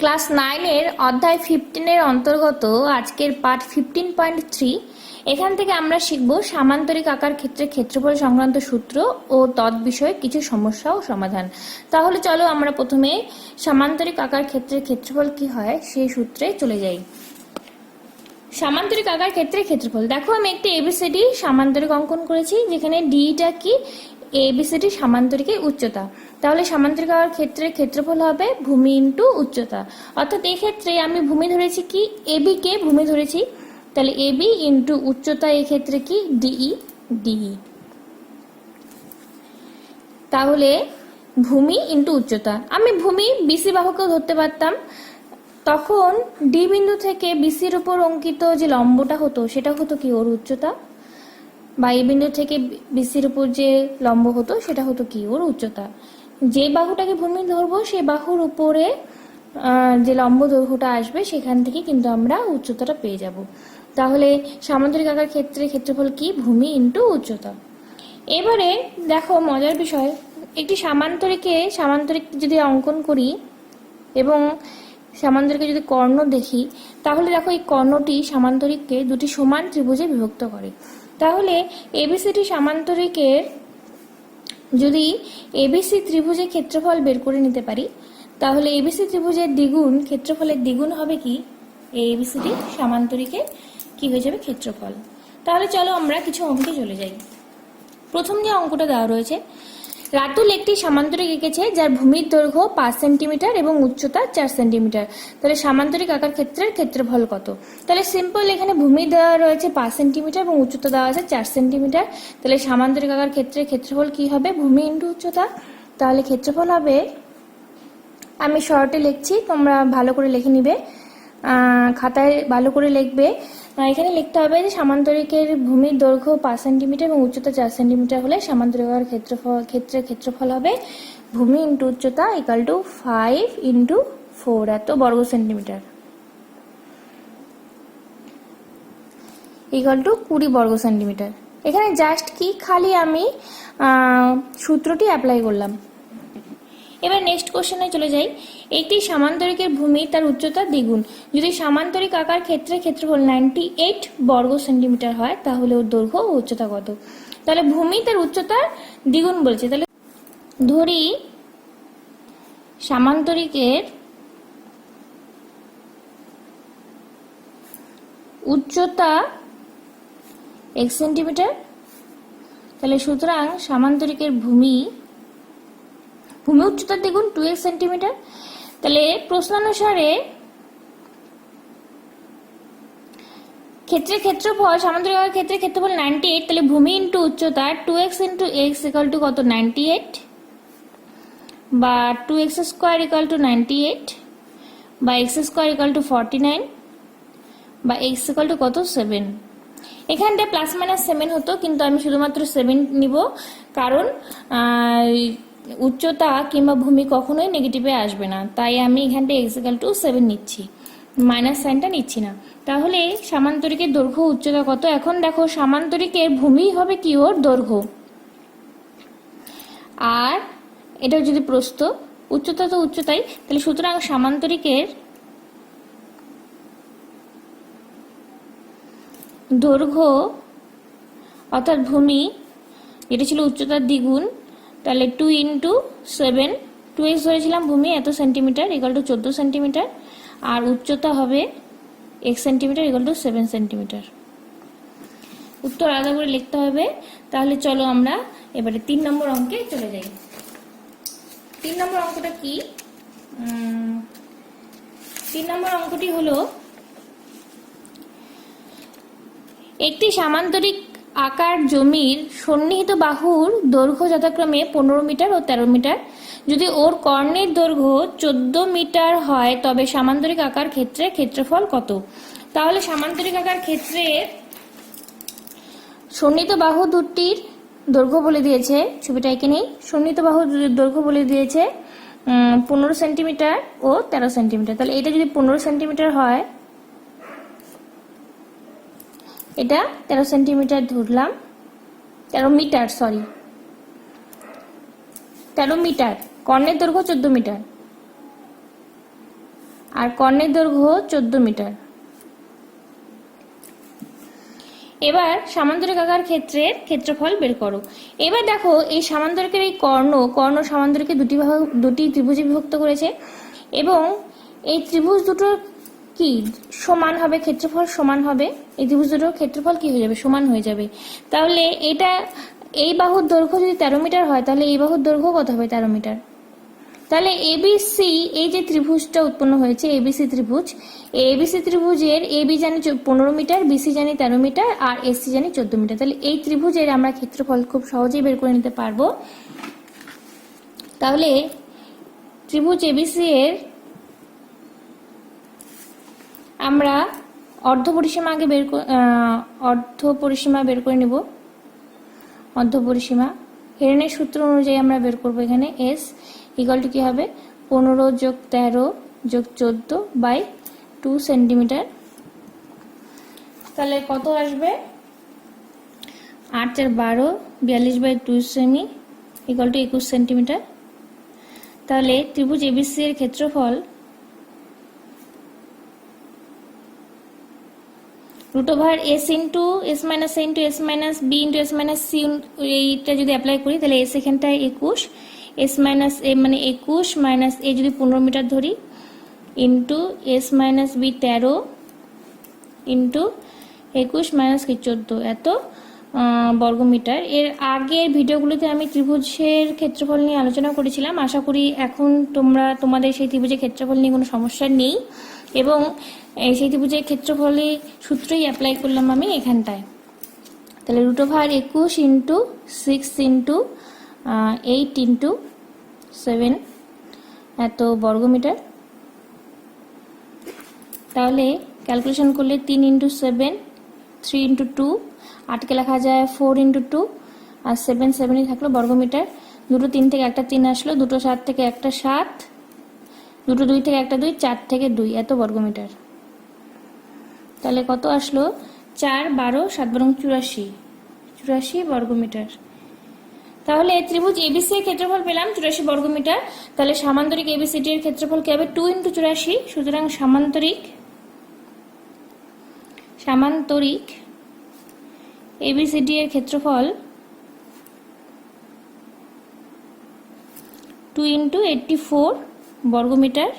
Class 9 অধ্যায় 15 অন্তর্গত আজকের পাঠ 15.3 এখান থেকে আমরা শিখব সামান্তরিক আকার ক্ষেত্রে ক্ষেত্রফল সংক্রান্ত সূত্র ও তৎ বিষয়ে কিছু সমস্যা ও সমাধান। তাহলে চলো আমরা প্রথমে সামান্তরিক আকার ক্ষেত্রে ক্ষেত্রফল কি হয় সেই সূত্রে চলে যাই। সামান্তরিক আকার ক্ষেত্রে ক্ষেত্রফল, দেখো আমি একটি এবিসিডি সামান্তরিক অঙ্কন করেছি, যেখানে ডিটা কি এবিসিডি সামান্তরিকের উচ্চতা। তাহলে সামান্তরিক আকার ক্ষেত্রে ক্ষেত্রফল হবে ভূমি ইন্টু উচ্চতা। অর্থাৎ এই ক্ষেত্রে আমি ভূমি ধরেছি কি এবি কে ভূমি ধরেছি, তাহলে এবি ইন্টু উচ্চতা এই ক্ষেত্রে কি ডিই। তাহলে ভূমি ইন্টু উচ্চতা, আমি ভূমি বিসি বাহুকেও ধরতে পারতাম, তখন ডি বিন্দু থেকে বিসির উপর অঙ্কিত যে লম্বটা হতো সেটা হতো কি ওর উচ্চতা, বা এই বিন্দু থেকে বিসির উপর যে লম্ব হতো সেটা হতো কি ওর উচ্চতা। যে বাহুটাকে ভূমি ধরবো সেই বাহুর উপরে যে লম্ব দৈর্ঘ্যটা আসবে সেখান থেকে কিন্তু আমরা উচ্চতাটা পেয়ে যাব। তাহলে সামান্তরিক আকার ক্ষেত্রে ক্ষেত্রফল কি ভূমি ইন্টু উচ্চতা। এবারে দেখো মজার বিষয়, একটি সামান্তরিক যদি অঙ্কন করি এবং সামান্তরিকে যদি কর্ণ দেখি, তাহলে দেখো এই কর্ণটি সামান্তরিককে দুটি সমান ত্রিভুজে বিভক্ত করে। তাহলে এবিসিডি সামান্তরিকের যদি এবিসি ত্রিভুজের ক্ষেত্রফল বের করে নিতে পারি, তাহলে এবিসি ত্রিভুজের দ্বিগুণ ক্ষেত্রফলের দ্বিগুণ হবে কি এবিসিডি সামান্তরিকে কি হয়ে যাবে ক্ষেত্রফল। তাহলে চলো আমরা কিছু অঙ্কে চলে যাই। প্রথম যে অঙ্কটা দেওয়া রয়েছে, রাতুল একটি সামান্তরিক এঁকেছে যার ভূমির দৈর্ঘ্য 5 সেন্টিমিটার এবং উচ্চতা 4 সেন্টিমিটার। তাহলে সামান্তরিক আকার ক্ষেত্রের ক্ষেত্রফল কত? তাহলে সিম্পল, এখানে ভূমি দেওয়া রয়েছে 5 সেন্টিমিটার এবং উচ্চতা দেওয়া আছে 4 সেন্টিমিটার। তাহলে সামান্তরিক আকার ক্ষেত্রের ক্ষেত্রফল কি হবে? ভূমি ইন্টু উচ্চতা। তাহলে ক্ষেত্রফল হবে, আমি শর্টে লিখছি, তোমরা ভালো করে লিখে নিবে, খাতায় ভালো করে লিখবে। এখানে লিখতে হবে যে সামান্তরিকের ভূমির দৈর্ঘ্য 5 সেন্টিমিটার এবং উচ্চতা 4 সেন্টিমিটার হলে সামান্তরিক আকার ক্ষেত্রফল হবে ভূমি ইন্টু উচ্চতা ইকাল টু 5 ইন্টু 4 এত বর্গ সেন্টিমিটার ইকাল টু 20 বর্গ সেন্টিমিটার। এখানে জাস্ট কি খালি আমি সূত্রটি অ্যাপ্লাই করলাম। এবার নেক্সট কোশ্চেনে চলে যাই। একটি সামান্তরিকের ভূমি তার উচ্চতা দ্বিগুণ যদি সামান্তরিক আকার ক্ষেত্রে ক্ষেত্রফল 98 বর্গ সেন্টিমিটার হয়, তাহলে ওর দৈর্ঘ্য ও উচ্চতা কত? তাহলে ভূমি তার উচ্চতার দ্বিগুণ বলছে, তাহলে ধরি সামান্তরিকের উচ্চতা 1 সেন্টিমিটার, তাহলে সুতরাং সামান্তরিকের ভূমি উচ্চতার দ্বিগুণ 2x সেন্টিমিটার। তাহলে প্রশ্নানুসারে ক্ষেত্রফল সামান্তরিক আকার ক্ষেত্রে ক্ষেত্রফল 98, তাহলে ভূমি ইন্টু উচ্চতা 2x into x equal to কত 98, বা 2x স্কোয়ার ইকাল টু 98, বা x স্কোয়ার ইকাল টু 49, বা x ইকাল টু কত 7। এখানটা প্লাস মাইনাস 7 হতো, কিন্তু আমি শুধুমাত্র 7 নিব, কারণ উচ্চতা কিংবা ভূমি কখনোই নেগেটিভে আসবে না, তাই আমি এখানটা x ইকাল টু 7 নিচ্ছি, মাইনাস সাইনটা নিচ্ছি না। তাহলে সামান্তরিকের দৈর্ঘ্য উচ্চতা কত? এখন দেখো সামান্তরিকের ভূমি হবে কি ওর দৈর্ঘ্য, আর এটা যদি প্রস্থ, উচ্চতা তো উচ্চতাই, তাহলে সুতরাং সামান্তরিকের দৈর্ঘ্য অর্থাৎ ভূমি, এটা ছিল উচ্চতার দ্বিগুণ, তাহলে 2 ইন্টু 7, 2x ধরেছিলাম ভূমি এত সেন্টিমিটার ইকাল টু 14 সেন্টিমিটার, আর উচ্চতা হবে x centimetre equal to 7 centimetre. উত্তর আলাদা করে লিখতে হবে। তাহলে চলো আমরা এবারে 3 নম্বর অঙ্কে চলে যাই। 3 নম্বর অঙ্কটা কি? 3 নম্বর অঙ্কটি হলো, একটি সামান্তরিক আকার জমির সন্নিহিত বাহুর দৈর্ঘ্য যথাক্রমে 15 মিটার ও 13 মিটার। যদি ওর কর্ণের দৈর্ঘ্য 14 মিটার হয়, তবে সামান্তরিক আকার ক্ষেত্রে ক্ষেত্রফল কত? তাহলে সামান্তরিক আকার ক্ষেত্রে সন্নিহিত বাহু দুটির দৈর্ঘ্য বলে দিয়েছে, ছবিটা এঁকে নেই। সন্নিহিত বাহু দৈর্ঘ্য বলে দিয়েছে 15 সেন্টিমিটার ও 13 সেন্টিমিটার। তাহলে এটা যদি 15 সেন্টিমিটার হয়, এটা 13 সেন্টিমিটার ধরলাম, 13 মিটার, কর্ণের দৈর্ঘ্য 14 মিটার। আর কর্ণের দৈর্ঘ্য 14 মিটার। এবার সামান্তরিক আকার ক্ষেত্রের ক্ষেত্রফল বের করো। এবার দেখো এই সামান্তরিকের এই কর্ণ সামান্তরিকে দুটি ত্রিভুজে বিভক্ত করেছে এবং এই ত্রিভুজ দুটোর কি সমান হবে, ক্ষেত্রফল সমান হবে। এই ত্রিভুজ দুটোর ক্ষেত্রফল কি হয়ে যাবে, সমান হয়ে যাবে। তাহলে এটা এই বাহুর দৈর্ঘ্য যদি 13 মিটার হয় তাহলে এই বাহুর দৈর্ঘ্য কত হবে, 13 মিটার। তাহলে এবিসি, এই যে ত্রিভুজটা উৎপন্ন হয়েছে এবিসি ত্রিভুজ, এবিসি ত্রিভুজের এবি জানি 15 মিটার, বিসি জানি 13 মিটার আর এসসি জানি 14 মিটার। তাহলে এই ত্রিভুজের আমরা ক্ষেত্রফল খুব সহজেই বের করে নিতে পারবো। তাহলে ত্রিভুজ এবিসি এর আমরা অর্ধপরিসীমা আগে অর্ধপরিসীমা বের করে নিব। অর্ধপরিসীমা হেরেনের সূত্র অনুযায়ী আমরা বের করব। এখানে এস ইকুয়াল টু কি হবে, 15 যোগ 13 যোগ 14 বাই 2 সেন্টিমিটার। তাহলে কত আসবে, 8 আর 12 42 বাই 2 সেমি ইকুয়াল টু 21 সেন্টিমিটার। তাহলে ত্রিভুজ এবিসি এর ক্ষেত্রফল root over S into S minus A into S minus B into S minus C, এইটা যদি অ্যাপ্লাই করি তাহলে এস এখানটায় 21, এস মাইনাস এ মানে 21 মাইনাস এ যদি 15 মিটার ধরি into S minus b 13 into 21 minus 14 এত বর্গমিটার। এর আগের ভিডিওগুলোতে আমি ত্রিভুজের ক্ষেত্রফল নিয়ে আলোচনা করেছিলাম। আশা করি এখন তোমাদের সেই ত্রিভুজের ক্ষেত্রফল নিয়ে কোনো সমস্যা নেই এবং সেই ত্রিভুজের ক্ষেত্রফলে সূত্রই অ্যাপ্লাই করলাম আমি এখানটায়। তাহলে root over 21 into 6 into 8 into 7 এত বর্গমিটার। তাহলে ক্যালকুলেশন করলে 3 ইন্টু 7, 3 ইন্টু 2, 8কে লেখা যায় 4 ইন্টু 2 আর 7ই থাকলো বর্গমিটার। দুটো 3 থেকে একটা 3 আসলো, দুটো 7 থেকে একটা 7, দুটো 2 থেকে একটা 2, 4 থেকে 2 এত বর্গমিটার। তাহলে কত আসলো, 4 12 7 বরং 84 বর্গমিটার। তাহলে ত্রিভুজ এবিসি এর ক্ষেত্রফল পেলাম 84 বর্গমিটার। তাহলে সামান্তরিক এবিসিডি এর ক্ষেত্রফল কি হবে, 2 ইন্টু 84। সুতরাং সামান্তরিক এবিসিডি এর ক্ষেত্রফল 2 ইন্টু 84 বর্গমিটার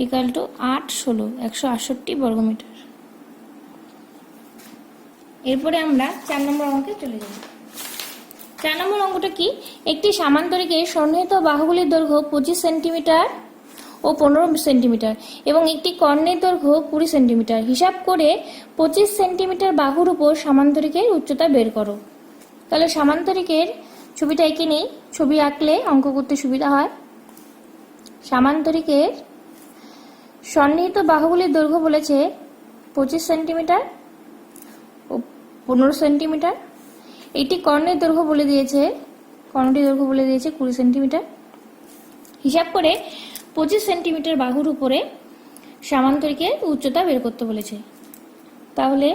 ইকুয়াল টু 8 16 168 বর্গমিটার। এরপরে আমরা 4 নম্বর অঙ্কে চলে যাব। 4 নম্বর অঙ্কটা কি, একটি সামান্তরিকের সন্নিহিত বাহুগুলির দৈর্ঘ্য 25 সেন্টিমিটার ও 15 সেন্টিমিটার এবং একটি কর্ণের দৈর্ঘ্য 20 সেন্টিমিটার। হিসাব করে 25 সেন্টিমিটার বাহুর উপর সামান্তরিকের উচ্চতা বের করো। তাহলে সামান্তরিকের ছবিটা এঁকে নেই, ছবি আঁকলে অঙ্ক করতে সুবিধা হয়। সামান্তরিকের সন্নিহিত বাহুগুলির দৈর্ঘ্য বলেছে 25 সেন্টিমিটার ও 15 সেন্টিমিটার। এটি কর্ণের দৈর্ঘ্য বলে দিয়েছে, কর্ণটির দৈর্ঘ্য বলে দিয়েছে 20 সেন্টিমিটার। হিসাব করে 25 সেন্টিমিটার বাহুর উপরে সামান্তরিকের উচ্চতা বের করতে বলেছে। তাহলে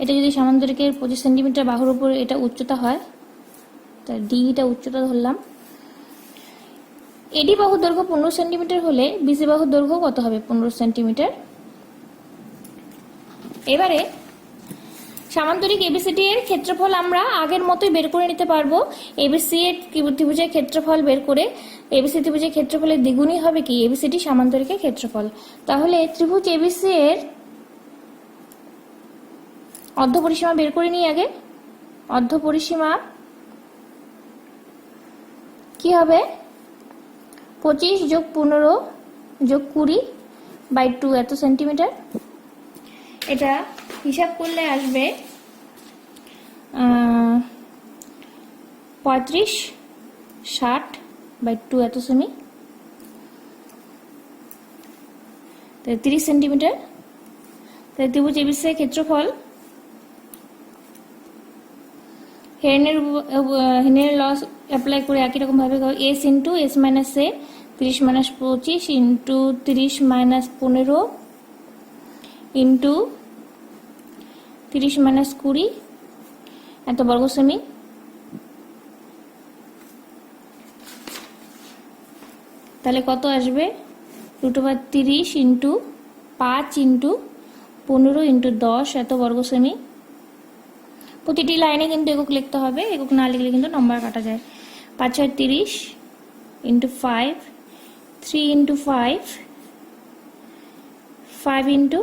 এটা যদি সামান্তরিকের 25 সেন্টিমিটার বাহুর উপর এটা উচ্চতা হয়, তার ডিটা উচ্চতা ধরলাম। এডি বাহুর দৈর্ঘ্য 15 সেন্টিমিটার হলে বিসি বাহুর দৈর্ঘ্য কত হবে, 15 সেন্টিমিটার। এবারে সামান্তরিক এবিসিডি এর ক্ষেত্রফল আমরা আগের মতোই বের করে নিতে পারবো। এবিসি এর ত্রিভুজের ক্ষেত্রফল বের করে এবিসি ত্রিভুজের ক্ষেত্রফলের দ্বিগুণই হবে কি এবিসিডি সামান্তরিকের ক্ষেত্রফল। তাহলে ত্রিভুজ এবিসি এর অর্ধপরিসীমা বের করে নিই আগে। অর্ধপরিসীমা কি হবে, 25 যোগ 15 যোগ 20 বাই 2 এত সেন্টিমিটার। এটা হিসাব করলে আসবে 35 60 বাই 2 এত সেমি, 30 সেন্টিমিটার। তাই ত্রিভুজ এবিসি এর ক্ষেত্রফল হেরেনের লস অ্যাপ্লাই করে একই রকম ভাবে এস ইন্টু এস মাইনাস এ 30 minus 25 into 30 minus 15 into 30 minus 20 এত বর্গ সেমি। তাহলে কত আসবে, √30 ইন্টু 5 ইন্টু 15 ইন্টু 10 এত বর্গ সেমি। প্রতিটি লাইনে কিন্তু একক লিখতে হবে, একক না লিখলে কিন্তু নম্বর কাটা যায়। 5 6 30 ইন্টু 5, 3 ইন্টু 5, 5 ইন্টু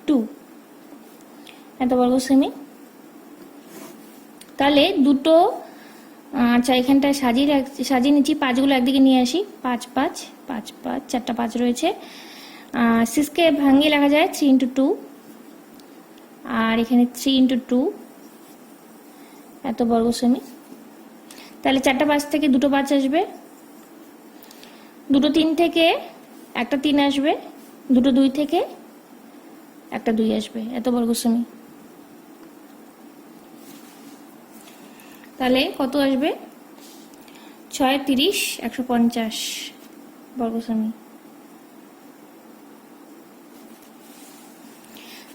2 এত বর্গ সেমি। তাহলে দুটো, আচ্ছা এখানটায় সাজিয়ে নিচ্ছি, 5গুলো একদিকে নিয়ে আসি, 5 5 5 5, 4টা 5 রয়েছে। 6কে ভাঙিয়ে লেখা যায় 3 ইন্টু 2, আর এখানে 3 ইন্টু 2 এত বর্গ সেমি। তাহলে 4টা 5 থেকে দুটো 5 আসবে, দুটো 3 থেকে একটা 3 আসবে, দুটো 2 থেকে একটা 2 আসবে, এত বর্গ সেমি। তাহলে কত আসবে, 6 30 150 বর্গ সেমি।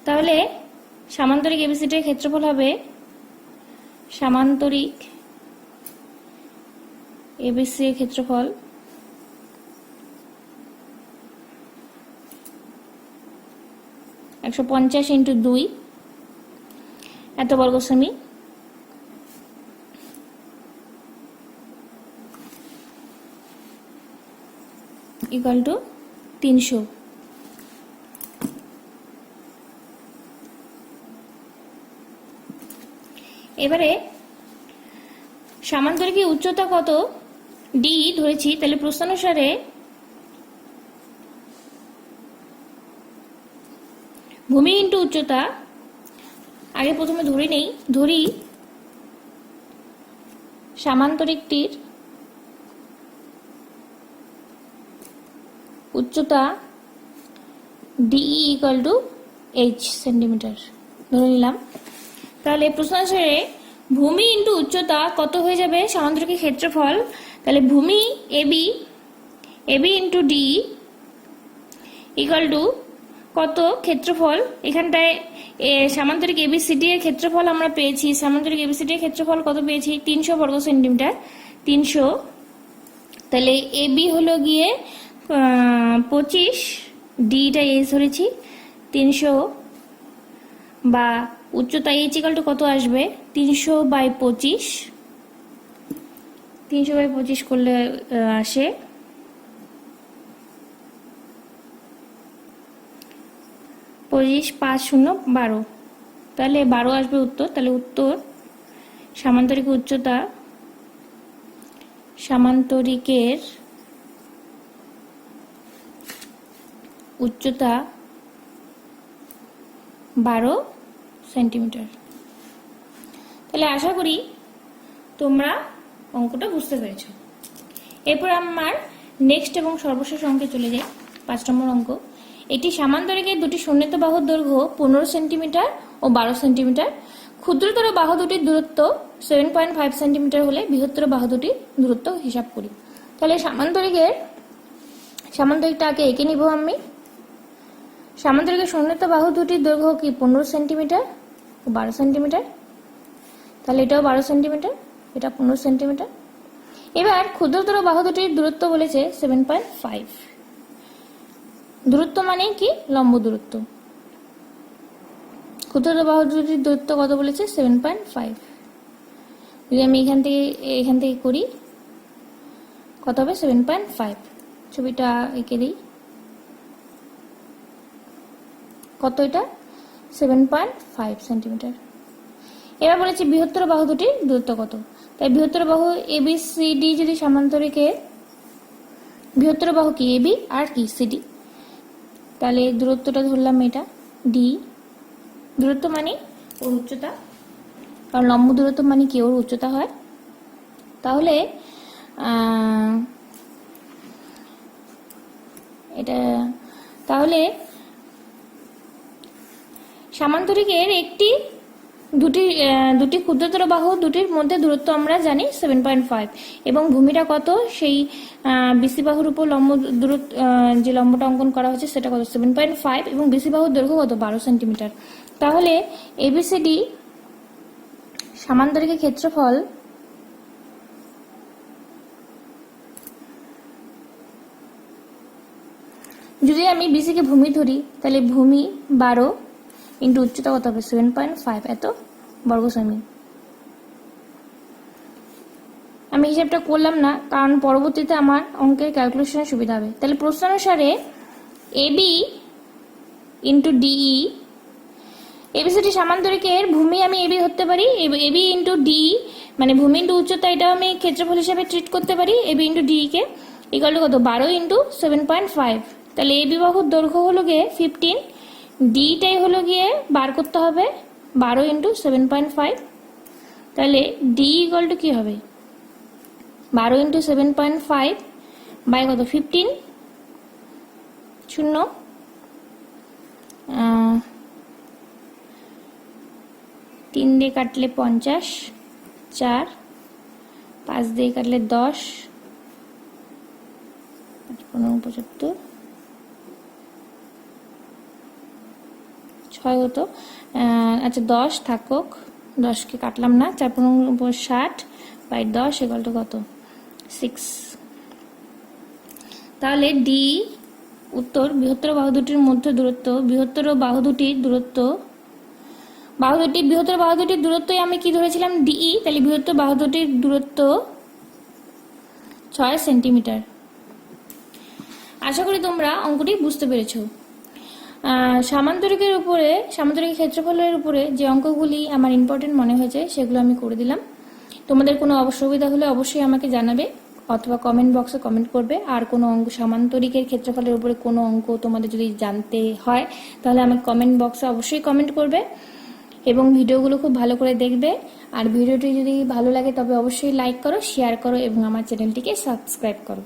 তাহলে সামান্তরিক এবিসিডির ক্ষেত্রফল হবে, সামান্তরিক এবিসি এর ক্ষেত্রফল (150 ইন্টু 2 এত বর্গ সেমি) ইকুয়াল টু 300। এবারে সামান্তরিকের উচ্চতা কত ডি ধরেছি, তাহলে প্রশ্নানুসারে ভূমি ইন্টু উচ্চতা, আগে প্রথমে ধরি সামান্তরিকটির উচ্চতা DE equal to H centimetre ধরে নিলাম। তাহলে প্রশ্নানুসারে ভূমি ইন্টু উচ্চতা কত হয়ে যাবে সামান্তরিকের ক্ষেত্রফল, তাহলে ভূমি AB into D equal to কত ক্ষেত্রফল, এখানটায় সামান্তরিক এবিসিডি এর ক্ষেত্রফল আমরা পেয়েছি, সামান্তরিক এবিসিডি এর ক্ষেত্রফল কত পেয়েছি, 300 বর্গ সেন্টিমিটার, 300। তাহলে এবি হলো গিয়ে 25, ডিটা এইচ ধরেছি 300, বা উচ্চতা এইচ ইকুয়াল টু কত আসবে, 300/25, 300/25 করলে আসে 25 5 0 12, তাহলে 12 আসবে উত্তর। তাহলে উত্তর সামান্তরিকের উচ্চতা, সামান্তরিকের উচ্চতা 12 সেন্টিমিটার। তাহলে আশা করি তোমরা অঙ্কটা বুঝতে পেরেছো। এরপর আমার নেক্সট এবং সর্বশেষ অঙ্কে চলে যাই, 5 নম্বর অঙ্ক। এটি সামান্তরিকের দুটি সন্নিহিত বাহুর দৈর্ঘ্য 15 সেন্টিমিটার ও 12 সেন্টিমিটার। ক্ষুদ্রতর বাহু দুটির দূরত্ব 7.5 সেন্টিমিটার হলে বৃহত্তর বাহু দুটির দূরত্ব হিসাব করি। তাহলে সামান্তরিকটা আগে এঁকে নিব আমি। সামান্তরিকের সন্নিহিত বাহু দুটির দৈর্ঘ্য কি 15 সেন্টিমিটার ও 12 সেন্টিমিটার, তাহলে এটাও 12 সেন্টিমিটার, এটা 15 সেন্টিমিটার। এবার ক্ষুদ্রতর বাহু দুটির দূরত্ব বলেছে 7.5। দূরত্ব মানে কি, লম্ব দূরত্ব। ক্ষুদ্রতর বাহু দুটির দূরত্ব কত বলেছে, 7.5। যদি আমি এখান থেকে করি কত হবে, 7.5। ছবিটা এঁকে দিই, কত এটা, 7.5 সেন্টিমিটার। এবার বলেছি বৃহত্তর বাহু দুটির দূরত্ব কত, তাই বৃহত্তর বাহু এবিসিডি যদি সামান্তরিকের বৃহত্তর বাহু কি এবি আর কি সিডি, তাহলে দূরত্বটা ধরলাম এটা ডি। দূরত্ব মানে ওর উচ্চতা, কারণ লম্ব দূরত্ব মানে কি ওর উচ্চতা হয়। তাহলে সামান্তরিকের দুটি ক্ষুদ্রতর বাহু দুটির মধ্যে দূরত্ব আমরা জানি 7.5, এবং ভূমিটা কত, সেই বিসি বাহুর উপর লম্ব দূরত্ব যে লম্বটা অঙ্কন করা হয়েছে সেটা কত, 7.5, এবং বিসি বাহুর দৈর্ঘ্য কত, 12 সেন্টিমিটার। তাহলে এবিসিডি সামান্তরিকের ক্ষেত্রফল যদি আমি বিসিকে ভূমি ধরি তাহলে ভূমি 12 ইন্টু উচ্চতা কত হবে 7.5 এত বর্গ সেমি। আমি হিসাবটা করলাম না কারণ পরবর্তীতে আমার অঙ্কের ক্যালকুলেশনের সুবিধা হবে। তাহলে প্রশ্ন অনুসারে এবি ইন্টু ডিই, এবিসিডি সামান্তরিকের ভূমি আমি এবি ধরতে পারি, এবি ইন্টু ডিই মানে ভূমি ইন্টু উচ্চতা, এটাও আমি ক্ষেত্রফল হিসাবে ট্রিট করতে পারি। এবি ইন্টু ডিই কে ইকুয়াল টু কত 12 ইন্টু 7.5। তাহলে এবি বাহুর দৈর্ঘ্য হলো গিয়ে 15, ডিটাই হলো গিয়ে বার করতে হবে 12 ইন্টু 7.5। তাহলে ডি ইকুয়াল টু কি হবে 12 ইন্টু 7.5 বাই কত 15 শূন্য 3 দিয়ে কাটলে 50, 4 5 দিয়ে কাটলে 10, 15 75 6 হতো। আচ্ছা 10 থাকুক, 10কে কাটলাম না, 4 15 60 বাই 10 ইকুয়াল টু কত 6। তাহলে ডি উত্তর বৃহত্তর বাহু দুটির মধ্যে দূরত্ব, বৃহত্তর বাহু দুটির দূরত্ব, বৃহত্তর বাহু দুটির দূরত্বই আমি কি ধরেছিলাম ডিই, তাহলে বৃহত্তর বাহু দুটির দূরত্ব 6 সেন্টিমিটার। আশা করি তোমরা অঙ্কটি বুঝতে পেরেছো। সামান্তরিক ক্ষেত্রফলের উপরে যে অঙ্কগুলি আমার ইম্পর্টেন্ট মনে হয়েছে সেগুলো আমি করে দিলাম। তোমাদের কোনো অসুবিধা হলে অবশ্যই আমাকে জানাবে অথবা কমেন্ট বক্সে কমেন্ট করবে। আর কোনো অঙ্ক সামান্তরিকের ক্ষেত্রফলের উপরে কোনো অঙ্ক তোমাদের যদি জানতে হয় তাহলে আমাকে কমেন্ট বক্সে অবশ্যই কমেন্ট করবে এবং ভিডিওগুলো খুব ভালো করে দেখবে। আর ভিডিওটি যদি ভালো লাগে তবে অবশ্যই লাইক করো, শেয়ার করো এবং আমার চ্যানেলটিকে সাবস্ক্রাইব করো।